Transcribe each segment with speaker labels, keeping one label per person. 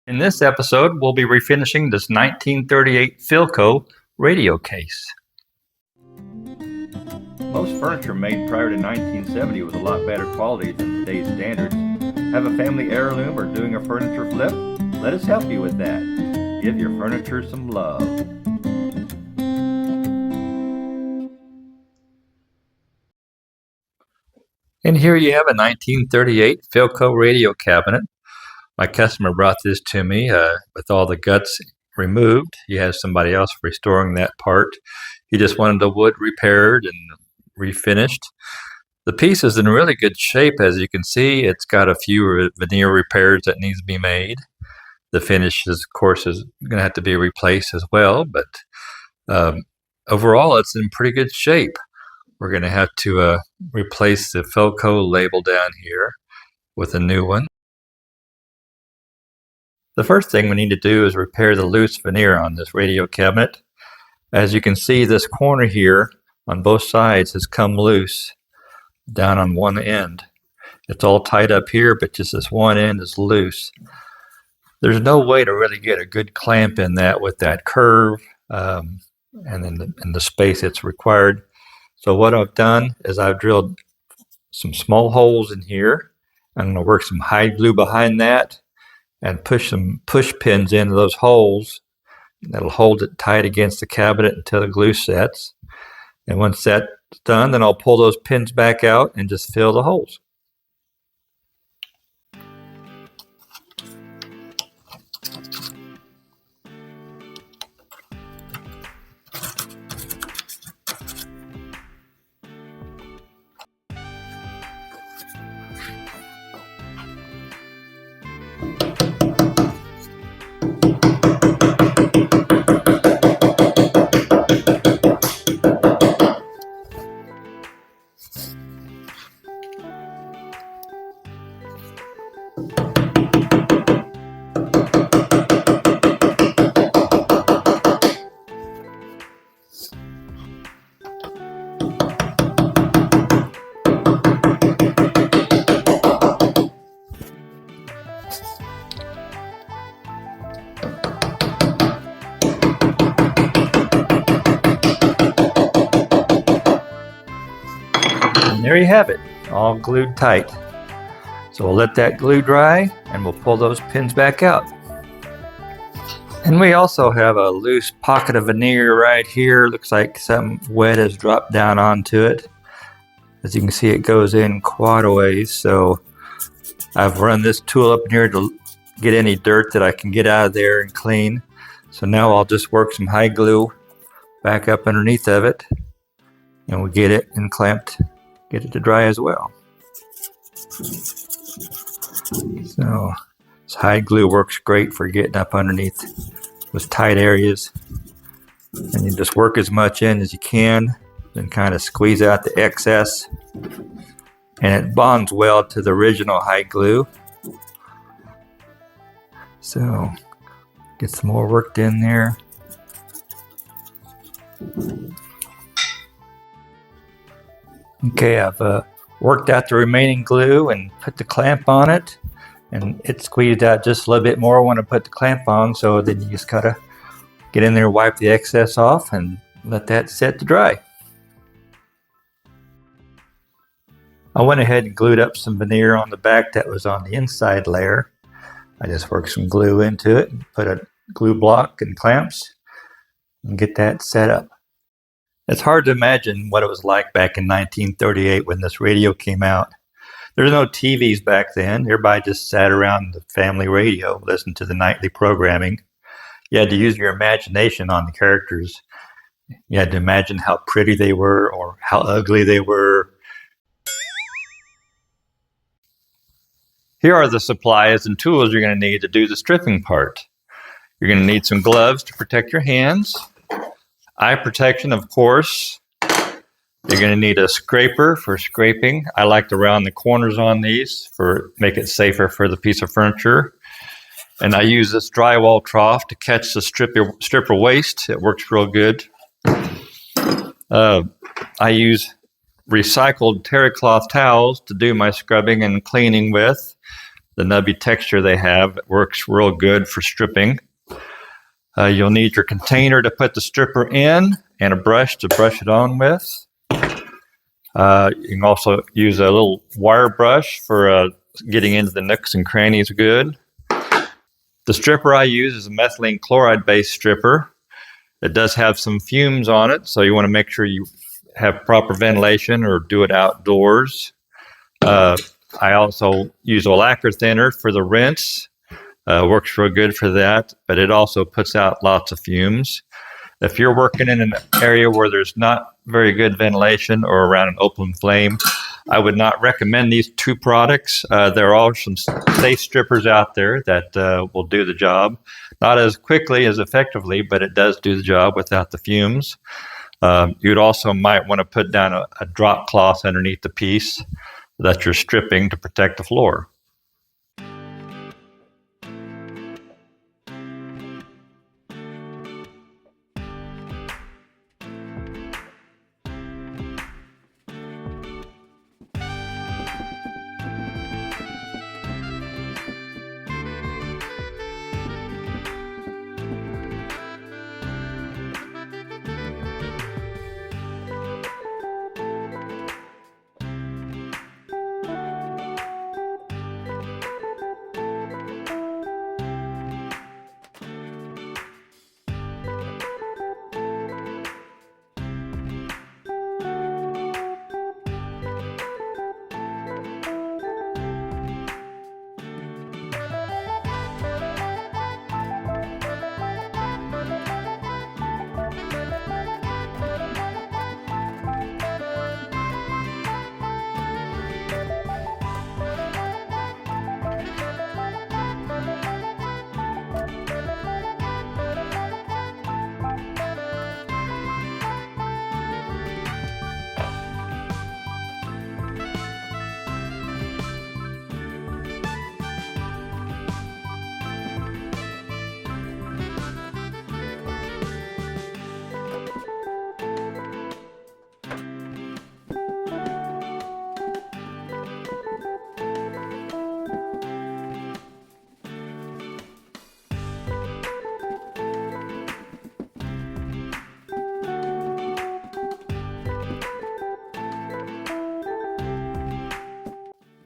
Speaker 1: In this episode, we'll be refinishing this 1938 Philco radio case.
Speaker 2: Most furniture made prior to 1970 was a lot better quality than today's standards. Have a family heirloom or doing a furniture flip? Let us help you with that. Give your furniture some love.
Speaker 1: And here you have a 1938 Philco radio cabinet. My customer brought this to me with all the guts removed. He has somebody else restoring that part. He just wanted the wood repaired and refinished. The piece is in really good shape, as you can see. It's got a few veneer repairs that needs to be made. The finish, of course, is going to have to be replaced as well, but overall, it's in pretty good shape. We're going to have to replace the Philco label down here with a new one. The first thing we need to do is repair the loose veneer on this radio cabinet. As you can see, this corner here on both sides has come loose down on one end. It's all tied up here, but just this one end is loose. There's no way to really get a good clamp in that with that curve and then the space that's required. So what I've done is I've drilled some small holes in here. I'm going to work some hide glue behind that and push some push pins into those holes. That'll hold it tight against the cabinet until the glue sets. And once that's done, then I'll pull those pins back out and just fill the holes. And there you have it, all glued tight. So we'll let that glue dry and we'll pull those pins back out. And we also have a loose pocket of veneer right here. Looks like something wet has dropped down onto it. As you can see, it goes in quite a ways. So I've run this tool up in here to get any dirt that I can get out of there and clean. So now I'll just work some hide glue back up underneath of it and we'll get it and clamped, get it to dry as well. So this hide glue works great for getting up underneath those tight areas. And you just work as much in as you can, then kind of squeeze out the excess. And it bonds well to the original hide glue. So get some more worked in there. Okay, I've worked out the remaining glue and put the clamp on it, and it squeezed out just a little bit more when I put the clamp on, so then you just gotta get in there, wipe the excess off, and let that set to dry. I went ahead and glued up some veneer on the back that was on the inside layer. I just worked some glue into it and put a glue block and clamps and get that set up. It's hard to imagine what it was like back in 1938 when this radio came out. There were no TVs back then. Everybody just sat around the family radio, listened to the nightly programming. You had to use your imagination on the characters. You had to imagine how pretty they were or how ugly they were. Here are the supplies and tools you're going to need to do the stripping part. You're going to need some gloves to protect your hands. Eye protection, of course. You're going to need a scraper for scraping. I like to round the corners on these for make it safer for the piece of furniture. And I use this drywall trough to catch the stripper waste. It works real good. I use recycled terry cloth towels to do my scrubbing and cleaning with. the nubby texture they have. It works real good for stripping. You'll need your container to put the stripper in and a brush to brush it on with. You can also use a little wire brush for getting into the nooks and crannies good. The stripper I use is a methylene chloride based stripper. It does have some fumes on it, so you want to make sure you have proper ventilation or do it outdoors. I also use a lacquer thinner for the rinse. Works real good for that, but it also puts out lots of fumes. If you're working in an area where there's not very good ventilation or around an open flame, I would not recommend these two products. There are some safe strippers out there that will do the job. Not as quickly as effectively, but it does do the job without the fumes. You'd also might want to put down a drop cloth underneath the piece that you're stripping to protect the floor.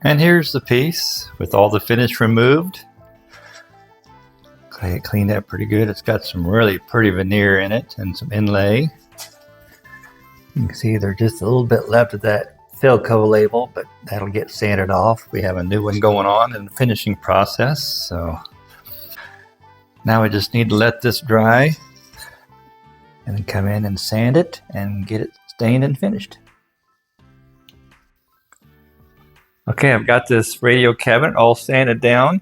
Speaker 1: And here's the piece with all the finish removed. Okay, it cleaned up pretty good. It's got some really pretty veneer in it and some inlay. You can see there's just a little bit left of that Philco label, but that'll get sanded off. We have a new one going on in the finishing process. So now we just need to let this dry and then come in and sand it and get it stained and finished. Okay, I've got this radio cabinet all sanded down,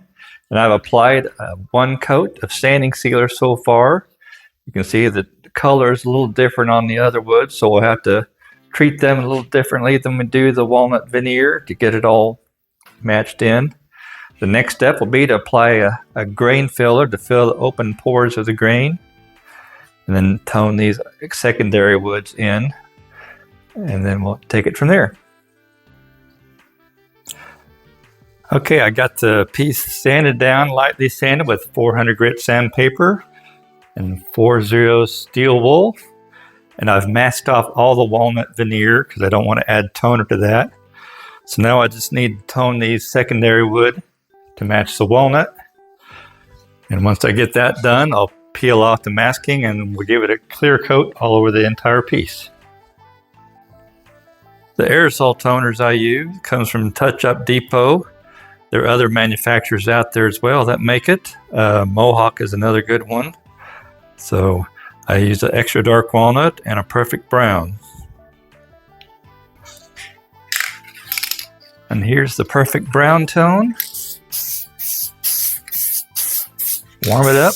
Speaker 1: and I've applied one coat of sanding sealer so far. You can see that the color is a little different on the other wood, so we'll have to treat them a little differently than we do the walnut veneer to get it all matched in. The next step will be to apply a grain filler to fill the open pores of the grain, and then tone these secondary woods in, and then we'll take it from there. Okay, I got the piece sanded down, lightly sanded with 400 grit sandpaper and 4-0 steel wool. And I've masked off all the walnut veneer because I don't want to add toner to that. So now I just need to tone these secondary wood to match the walnut. And once I get that done, I'll peel off the masking and we'll give it a clear coat all over the entire piece. The aerosol toners I use comes from Touch Up Depot. There are other manufacturers out there as well that make it. Mohawk is another good one. So I use an extra dark walnut and a perfect brown. And here's the perfect brown tone. Warm it up.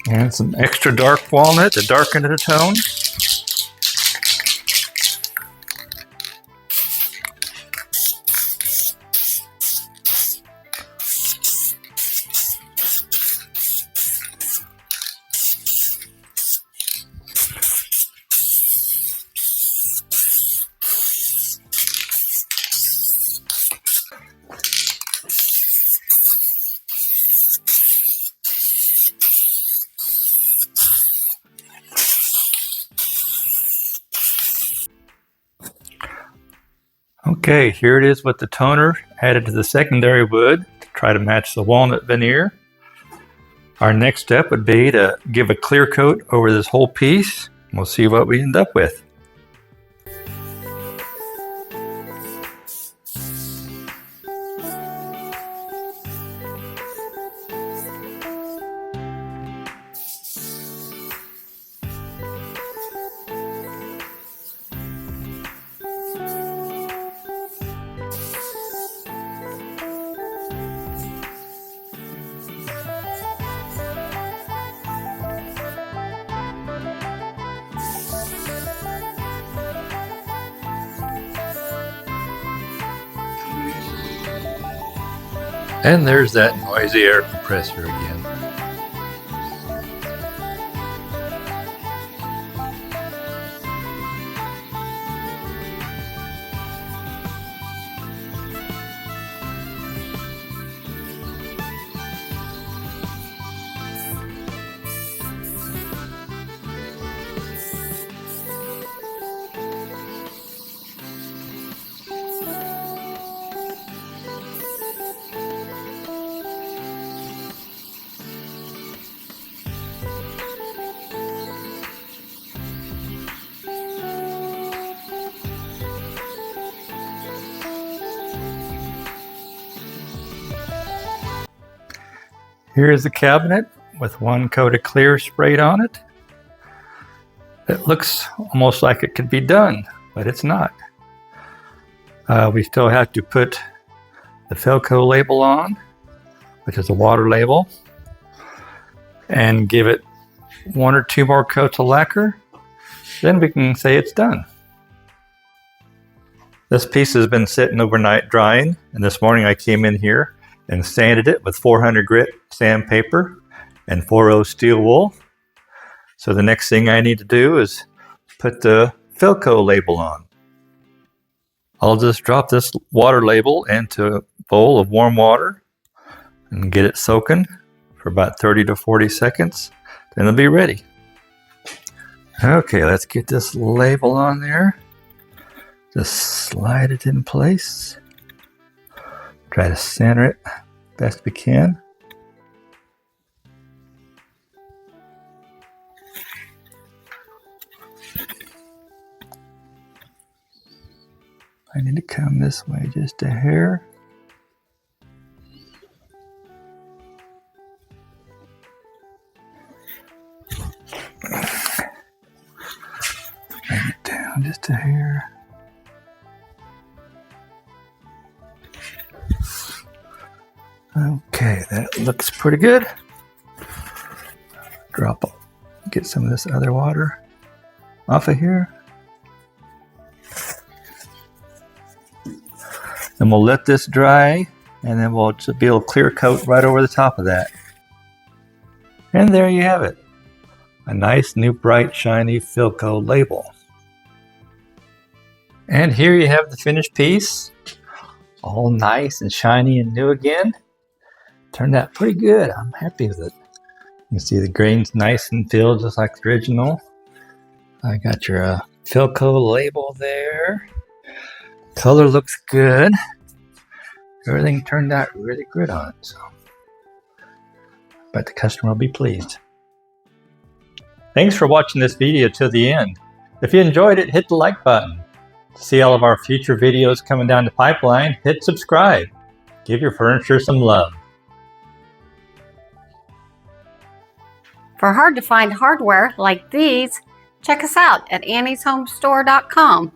Speaker 1: And some extra dark walnut to darken the tone. Okay, here it is with the toner added to the secondary wood to try to match the walnut veneer. Our next step would be to give a clear coat over this whole piece. We'll see what we end up with. And there's that noisy air compressor again. Here's the cabinet with one coat of clear sprayed on it. It looks almost like it could be done, but it's not. We still have to put the Philco label on, which is a water label, and give it one or two more coats of lacquer. Then we can say it's done. This piece has been sitting overnight drying, and this morning I came in here and sanded it with 400 grit sandpaper and 4.0 steel wool. So the next thing I need to do is put the Philco label on. I'll just drop this water label into a bowl of warm water and get it soaking for about 30 to 40 seconds. Then it'll be ready. Okay, let's get this label on there. Just slide it in place. Try to center it best we can. I need to come this way just a hair. Bring it down just a hair. Okay, that looks pretty good. Get some of this other water off of here. And we'll let this dry, and then we'll just be able to clear coat right over the top of that. And there you have it. A nice, new, bright, shiny Philco label. And here you have the finished piece. All nice and shiny and new again. Turned out pretty good. I'm happy with it. You can see the grain's nice and filled just like the original. I got your Philco label there. Color looks good. Everything turned out really good on it. So, but the customer will be pleased. Thanks for watching this video till the end. If you enjoyed it, hit the like button. To see all of our future videos coming down the pipeline, hit subscribe. Give your furniture some love.
Speaker 3: For hard-to-find hardware like these, check us out at AnniesHomeStore.com.